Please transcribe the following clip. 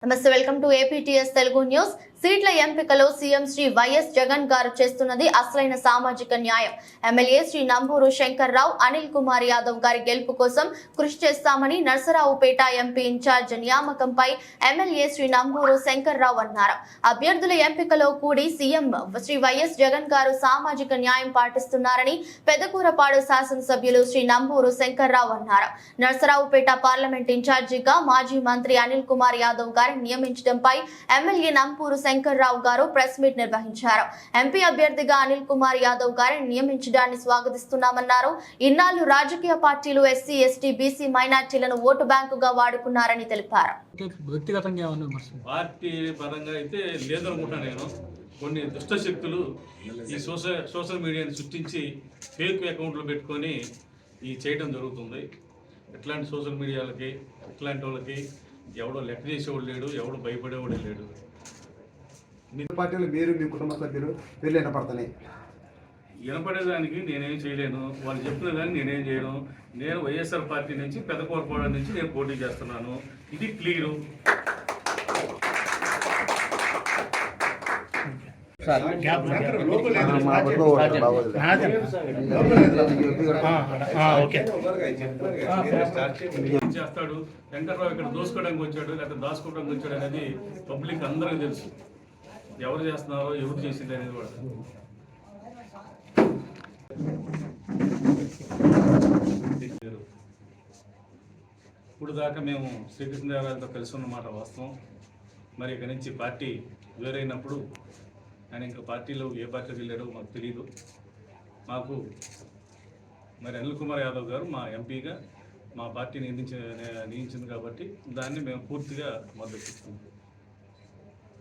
నమస్తే, welcome to APTS Telugu news. సీట్ల ఎంపికలో సీఎం శ్రీ వైఎస్ జగన్ గారు చేస్తున్నది అసలైన సామాజిక న్యాయం. ఎమ్మెల్యే శ్రీ నంబూరు శంకర్రావు, అనిల్ కుమార్ యాదవ్ గారి గెలుపు కోసం కృషి చేస్తామని నర్సరావుపేట ఎంపీ ఇన్ఛార్జ్ నియామకంపై ఎమ్మెల్యే శ్రీ నంబూరు శంకర్రావు అన్నారు. అభ్యర్థుల ఎంపికలో కూడి సీఎం శ్రీ వైఎస్ జగన్ గారు సామాజిక న్యాయం పాటిస్తున్నారని పెదకూరపాడు శాసనసభ్యులు శ్రీ నంబూరు శంకర్రావు అన్నారు. నర్సరావుపేట పార్లమెంట్ ఇన్ఛార్జిగా మాజీ మంత్రి అనిల్ కుమార్ యాదవ్ గారిని నియమించడంపై ఎమ్మెల్యే నంబూరు శంకర్రావు గారు ప్రెస్ మీట్ నిర్వహించారు. ఎంపీ అభ్యర్థిగా అనిల్ కుమార్ యాదవ్ గారిని నియమించడాన్ని స్వాగతిస్తున్నామన్నారు. ఇన్నాళ్లు రాజకీయ పార్టీలు ఎస్సీ, ఎస్టీ, బీసీ మైనార్టీలను ఓటు బ్యాంకుగా వాడుకున్నారని తెలిపారు. పార్టీ పరంగా అయితే లేదనుకుంటా. నేను కొన్ని దుష్ట శక్తులు ఈ సోషల్ మీడియాని సృష్టించి ఫేక్ అకౌంట్లు పెట్టుకొని ఈ చేయడం జరుగుతుంది. ఇట్లాంటి సోషల్ మీడియాలకి ఇట్లాంటి వాళ్ళకి ఎవడో లెక్క చేసేవాడు లేడు, ఎవడో భయపడేవాడు లేడు. మీ పార్టీలో మీరు మీ కుటుంబ సభ్యులు పేర్లు వినపడతాయి. వినపడేదానికి నేనేం చేయలేను, వాళ్ళు చెప్పిన దాన్ని నేనేం చేయను. నేను వైఎస్ఆర్ పార్టీ నుంచి పెదకూరపాడు నుంచి నేను పోటీ చేస్తున్నాను. ఇది క్లియరు. చేస్తాడు వెంకట్రావు ఇక్కడ దోసుకోవడానికి వచ్చాడు లేకపోతే దాచుకోవడానికి వచ్చాడు అనేది పబ్లిక్ అందరికీ తెలుసు. ఎవరు చేస్తున్నారో ఎవరు చేసింది అనేది కూడా. ఇప్పుడు దాకా మేము శ్రీకృష్ణదేవరాయలతో కలిసి ఉన్నమాట వాస్తవం. మరి ఇక్కడి నుంచి పార్టీ వేరైనప్పుడు ఆయన ఇంకా పార్టీలో ఏ పార్టీకి వెళ్ళాడో మాకు తెలియదు. మాకు మరి అనిల్ కుమార్ యాదవ్ గారు మా ఎంపీగా మా పార్టీని నియమించింది కాబట్టి దాన్ని మేము పూర్తిగా మద్దతు ఇస్తాం.